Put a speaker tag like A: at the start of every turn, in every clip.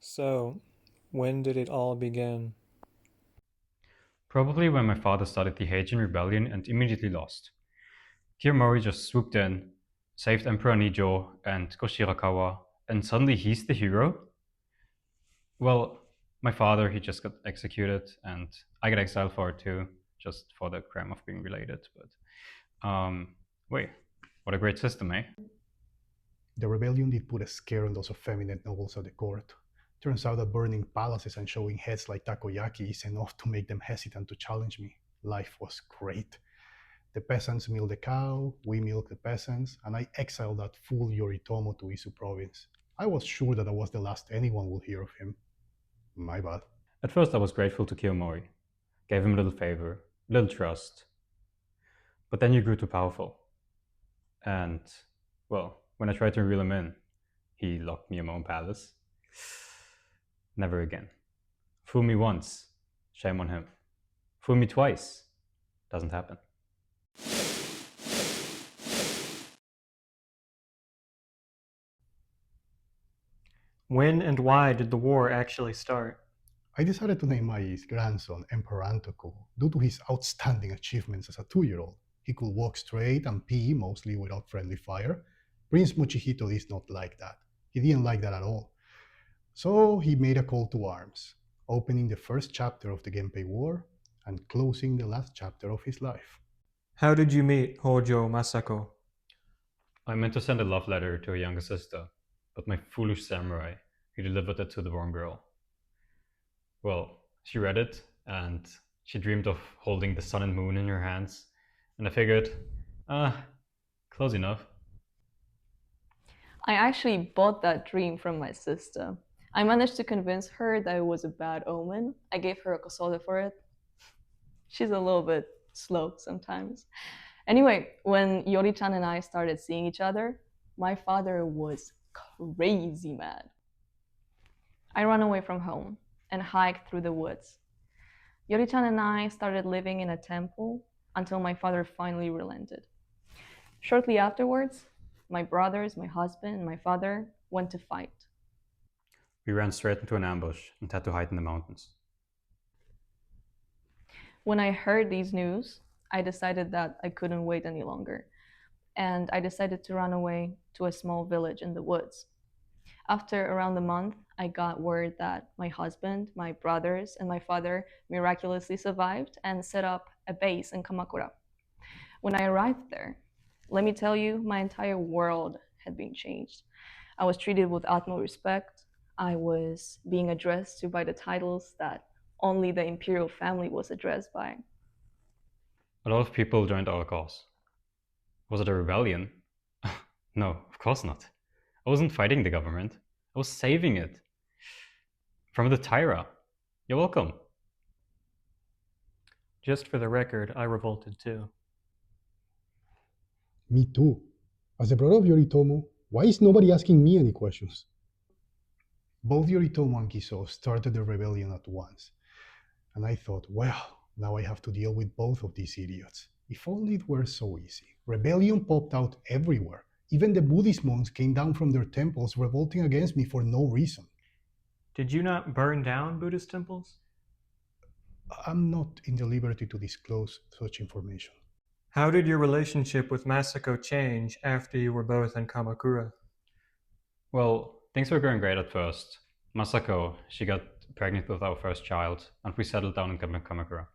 A: So, when did it all begin?
B: Probably when my father started the Heian rebellion and immediately lost. Kiyomori just swooped in, saved Emperor Nijo and Koshirakawa, and suddenly he's the hero? Well, my father, he just got executed, and I got exiled for it too, just for the crime of being related. But wait, what a great system, eh?
C: The rebellion did put a scare on those effeminate nobles at the court. Turns out that burning palaces and showing heads like takoyaki is enough to make them hesitant to challenge me. Life was great. The peasants milled the cow, we milked the peasants, and I exiled that fool Yoritomo to Izu province. I was sure that I was the last anyone would hear of him. My bad.
B: At first, I was grateful to Kiyomori, gave him a little favor, a little trust. But then you grew too powerful. And, well, when I tried to reel him in, he locked me in my own palace. Never again. Fool me once, shame on him. Fool me twice, doesn't happen.
A: When and why did the war actually start?
C: I decided to name my grandson Emperor Antoku due to his outstanding achievements as a 2-year-old. He could walk straight and pee mostly without friendly fire. Prince Mochihito is not like that. He didn't like that at all. So he made a call to arms, opening the first chapter of the Genpei War and closing the last chapter of his life.
A: How did you meet Hojo Masako?
B: I meant to send a love letter to her younger sister, but my foolish samurai, he delivered it to the wrong girl. Well, she read it, and she dreamed of holding the sun and moon in her hands, and I figured, close enough.
D: I actually bought that dream from my sister. I managed to convince her that it was a bad omen. I gave her a kosole for it. She's a little bit slow sometimes. Anyway, when Yori-chan and I started seeing each other, my father was crazy mad. I ran away from home and hiked through the woods. Yori-chan and I started living in a temple until my father finally relented. Shortly afterwards, my brothers, my husband, and my father went to fight.
B: We ran straight into an ambush and had to hide in the mountains.
D: When I heard these news, I decided that I couldn't wait any longer, and I decided to run away to a small village in the woods. After around a month, I got word that my husband, my brothers, and my father miraculously survived and set up a base in Kamakura. When I arrived there, let me tell you, my entire world had been changed. I was treated with utmost respect. I was being addressed to by the titles that only the imperial family was addressed by.
B: A lot of people joined our cause. Was it a rebellion? No, of course not. I wasn't fighting the government. I was saving it. From the Tyra. You're welcome.
A: Just for the record, I revolted too.
C: Me too. As the brother of Yoritomo, why is nobody asking me any questions? Both Yoritomo and Kiso started the rebellion at once, and I thought, well, now I have to deal with both of these idiots. If only it were so easy. Rebellion popped out everywhere. Even the Buddhist monks came down from their temples revolting against me for no reason.
A: Did you not burn down Buddhist temples?
C: I'm not in the liberty to disclose such information.
A: How did your relationship with Masako change after you were both in Kamakura?
B: Well, things were going great at first. Masako, she got pregnant with our first child, and we settled down in Kamakura.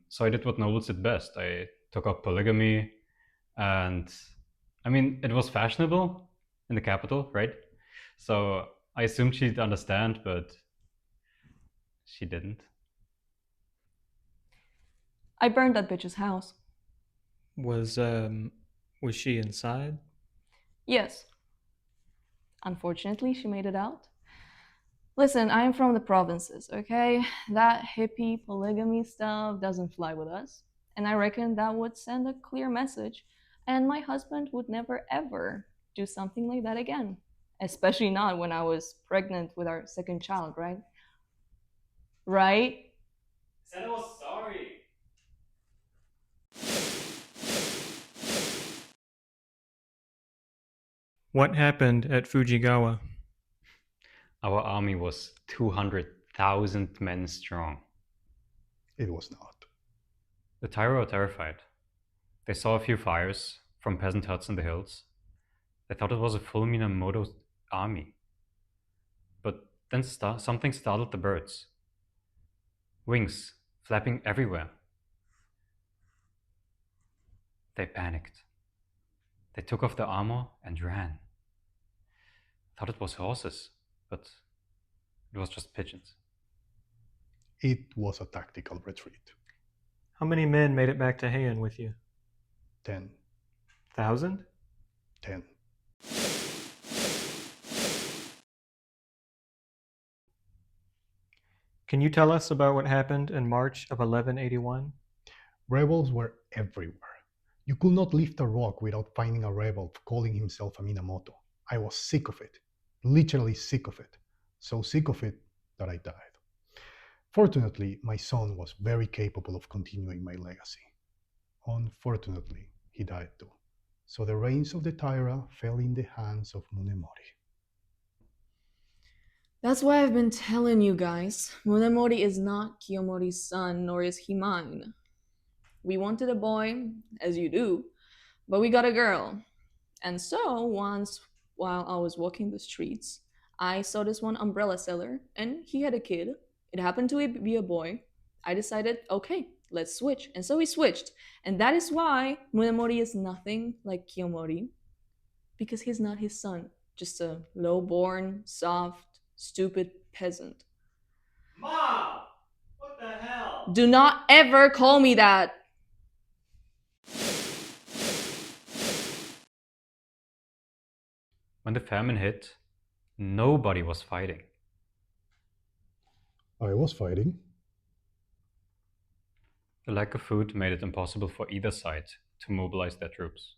B: So I did what nobles did best. I took up polygamy, and I mean, it was fashionable in the capital, right? So I assumed she'd understand, but she didn't.
D: I burned that bitch's house.
A: Was she inside?
D: Yes. Unfortunately, she made it out. Listen, I'm from the provinces, okay? That hippie polygamy stuff doesn't fly with us. And I reckon that would send a clear message. And my husband would never ever do something like that again. Especially not when I was pregnant with our second child, right? Right?
B: Said I was sorry.
A: What happened at Fujigawa?
B: Our army was 200,000 men strong.
C: It was not.
B: The Taira were terrified. They saw a few fires from peasant huts in the hills. They thought it was a full Minamoto army. But then something startled the birds. Wings flapping everywhere. They panicked. They took off their armor and ran. Thought it was horses, but it was just pigeons.
C: It was a tactical retreat.
A: How many men made it back to Heian with you?
C: 10.
A: 1,000?
C: 10.
A: Can you tell us about what happened in March of 1181?
C: Rebels were everywhere. You could not lift a rock without finding a rebel calling himself a Minamoto. I was sick of it. Literally sick of it. So sick of it that I died. Fortunately, my son was very capable of continuing my legacy. Unfortunately, he died too. So the reins of the Taira fell in the hands of Munemori.
D: That's why I've been telling you guys, Munemori is not Kiyomori's son, nor is he mine. We wanted a boy, as you do, but we got a girl. And so, once while I was walking the streets, I saw this one umbrella seller, and he had a kid. It happened to be a boy. I decided, okay, let's switch. And so we switched. And that is why Munemori is nothing like Kiyomori, because he's not his son, just a low-born, soft, stupid peasant.
A: Mom! What the hell?
D: Do not ever call me that!
B: When the famine hit, nobody was fighting.
C: I was fighting.
B: The lack of food made it impossible for either side to mobilize their troops.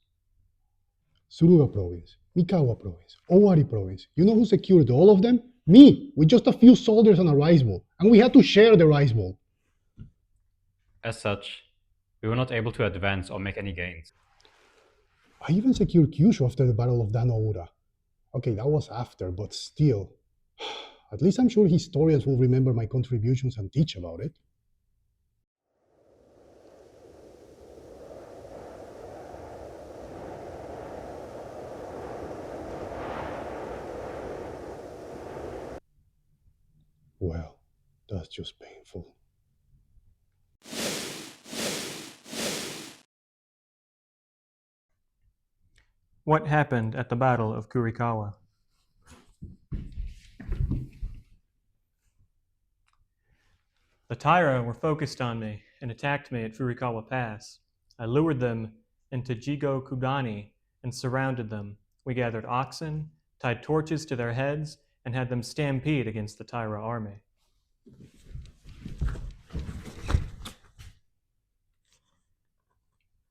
C: Suruga province, Mikawa province, Owari province. You know who secured all of them? Me, with just a few soldiers and a rice bowl. And we had to share the rice bowl.
B: As such, we were not able to advance or make any gains.
C: I even secured Kyushu after the Battle of Danoura. Okay, that was after, but still. At least I'm sure historians will remember my contributions and teach about it. Well, that's just painful.
A: What happened at the Battle of Kurikawa? The Taira were focused on me and attacked me at Furikawa Pass. I lured them into Jigo Kugani and surrounded them. We gathered oxen, tied torches to their heads, and had them stampede against the Taira army.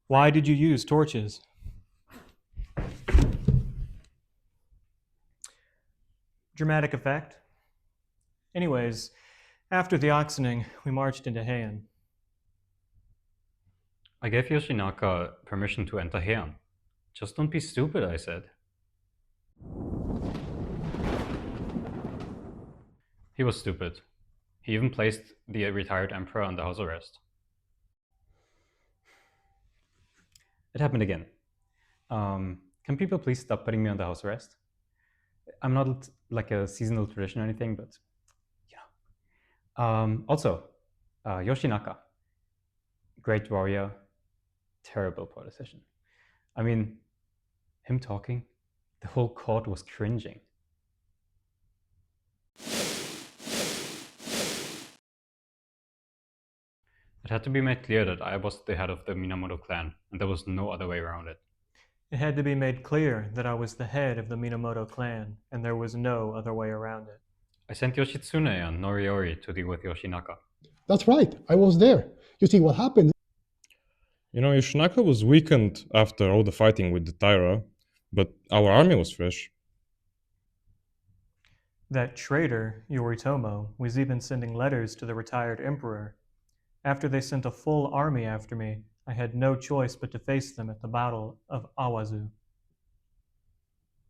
A: Why did you use torches? Dramatic effect. Anyways, after the oxening, we marched into Heian.
B: I gave Yoshinaka permission to enter Heian. Just don't be stupid, I said. He was stupid. He even placed the retired emperor under house arrest. It happened again. Can people please stop putting me under house arrest? I'm not like a seasonal tradition or anything, but yeah. Also, Yoshinaka, great warrior, terrible politician. I mean, him talking, the whole court was cringing. It had to be made clear that I was the head of the Minamoto clan, and there was no other way around it.
A: It had to be made clear that I was the head of the Minamoto clan, and there was no other way around it.
B: I sent Yoshitsune and Noriori to deal with Yoshinaka.
C: That's right, I was there. You see, what happened?
E: You know, Yoshinaka was weakened after all the fighting with the Taira, but our army was fresh.
A: That traitor, Yoritomo, was even sending letters to the retired emperor. After they sent a full army after me, I had no choice but to face them at the Battle of Awazu.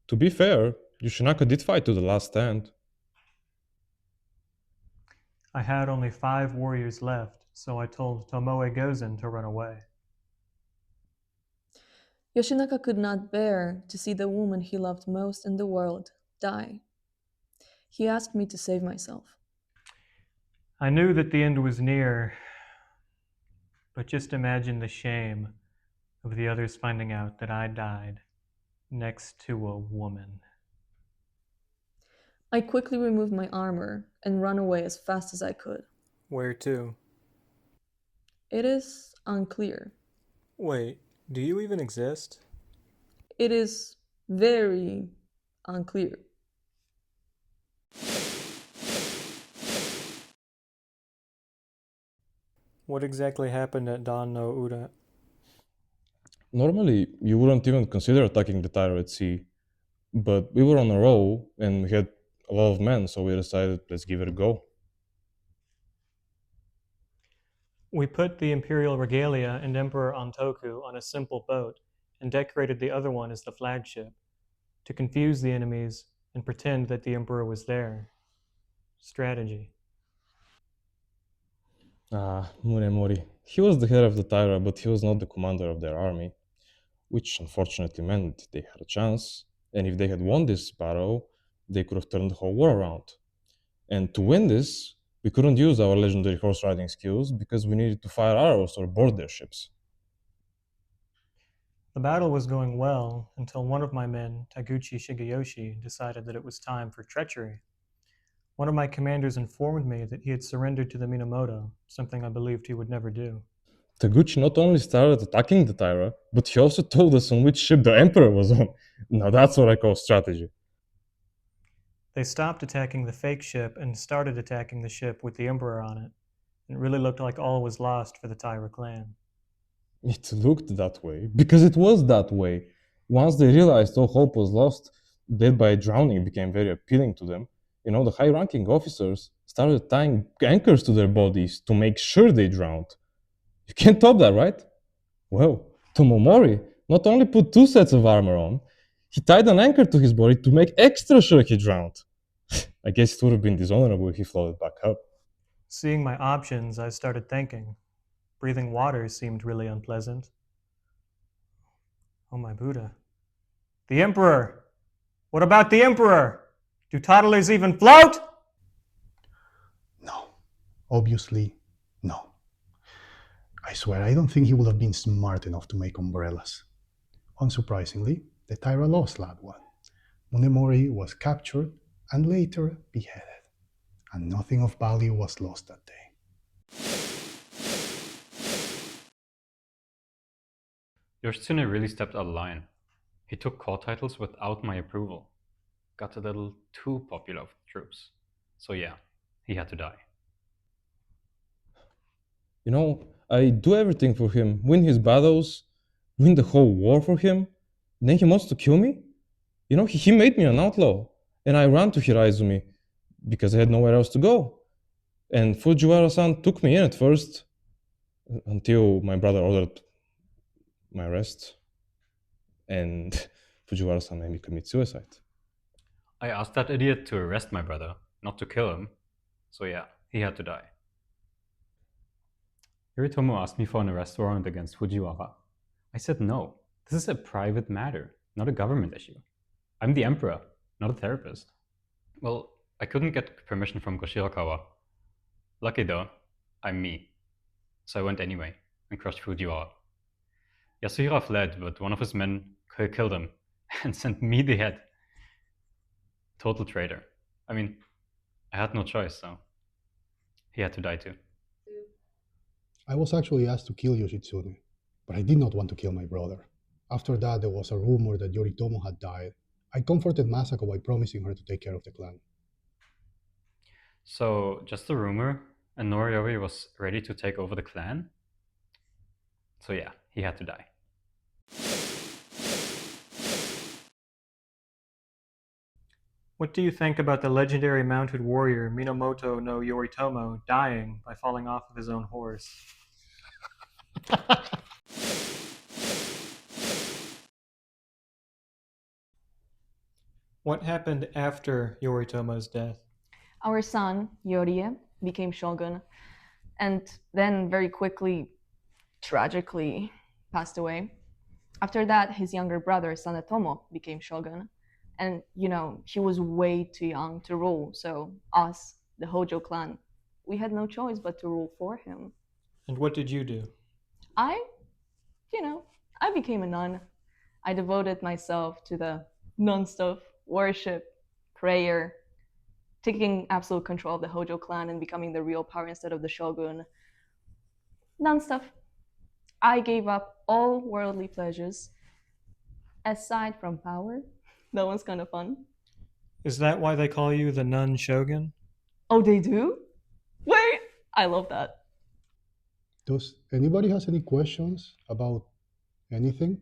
E: To be fair, Yoshinaka did fight to the last stand.
A: I had only 5 warriors left, so I told Tomoe Gozen to run away.
D: Yoshinaka could not bear to see the woman he loved most in the world die. He asked me to save myself.
A: I knew that the end was near, but just imagine the shame of the others finding out that I died next to a woman.
D: I quickly removed my armor and ran away as fast as I could.
A: Where to?
D: It is unclear.
A: Wait, do you even exist?
D: It is very unclear.
A: What exactly happened at Dan no Ura?
E: Normally, you wouldn't even consider attacking the Tyro at sea, but we were on a roll and we had a lot of men, so we decided let's give it a go.
A: We put the Imperial Regalia and Emperor Antoku on a simple boat and decorated the other one as the flagship to confuse the enemies and pretend that the Emperor was there. Strategy.
E: Munemori. He was the head of the Tyra, but he was not the commander of their army, which unfortunately meant they had a chance, and if they had won this battle, they could have turned the whole war around. And to win this, we couldn't use our legendary horse riding skills because we needed to fire arrows or board their ships.
A: The battle was going well until one of my men, Taguchi Shigeyoshi, decided that it was time for treachery. One of my commanders informed me that he had surrendered to the Minamoto, something I believed he would never do.
E: Taguchi not only started attacking the Tyra, but he also told us on which ship the Emperor was on. Now that's what I call strategy.
A: They stopped attacking the fake ship and started attacking the ship with the Emperor on it. It really looked like all was lost for the Tyra clan.
E: It looked that way, because it was that way. Once they realized all hope was lost, death by drowning became very appealing to them. The high ranking officers started tying anchors to their bodies to make sure they drowned. You can't top that, right? Well, Tomomori not only put 2 sets of armor on, he tied an anchor to his body to make extra sure he drowned. I guess it would have been dishonorable if he floated back up.
A: Seeing my options, I started thinking. Breathing water seemed really unpleasant. Oh my Buddha. The Emperor! What about the Emperor? Do toddlers even float?
C: No. Obviously, no. I swear, I don't think he would have been smart enough to make umbrellas. Unsurprisingly, the Tyra lost that one. Munemori was captured and later beheaded, and nothing of value was lost that day.
B: Yoshitsune really stepped out of line. He took court titles without my approval. Got a little too popular with the troops. So yeah, he had to die.
E: I do everything for him, win his battles, win the whole war for him. Then he wants to kill me? He made me an outlaw, and I ran to Hiraizumi because I had nowhere else to go. And Fujiwara-san took me in at first, until my brother ordered my arrest, and Fujiwara-san made me commit suicide.
B: I asked that idiot to arrest my brother, not to kill him. So yeah, he had to die. Yoritomo asked me for an arrest warrant against Fujiwara. I said no. This is a private matter, not a government issue. I'm the emperor, not a therapist. Well, I couldn't get permission from Goshirakawa. Lucky though, I'm me. So I went anyway and crushed Fujiwara. Yasuhira fled, but one of his men killed him and sent me the head. Total traitor. I mean, I had no choice, so he had to die too.
C: I was actually asked to kill Yoshitsune, but I did not want to kill my brother. After that, there was a rumor that Yoritomo had died. I comforted Masako by promising her to take care of the clan.
B: So, just a rumor, and Noriyori was ready to take over the clan? So yeah, he had to die.
A: What do you think about the legendary mounted warrior Minamoto no Yoritomo dying by falling off of his own horse? What happened after Yoritomo's death?
D: Our son, Yorie, became shogun, and then very quickly, tragically, passed away. After that, his younger brother, Sanetomo, became shogun. And, he was way too young to rule. So, us, the Hojo clan, we had no choice but to rule for him.
A: And what did you do?
D: I became a nun. I devoted myself to the nun stuff, worship, prayer, taking absolute control of the Hojo clan and becoming the real power instead of the shogun. Nun stuff. I gave up all worldly pleasures aside from power. That one's kind of fun.
A: Is that why they call you the nun shogun?
D: Oh, they do? Wait, I love that.
C: Does anybody has any questions about anything?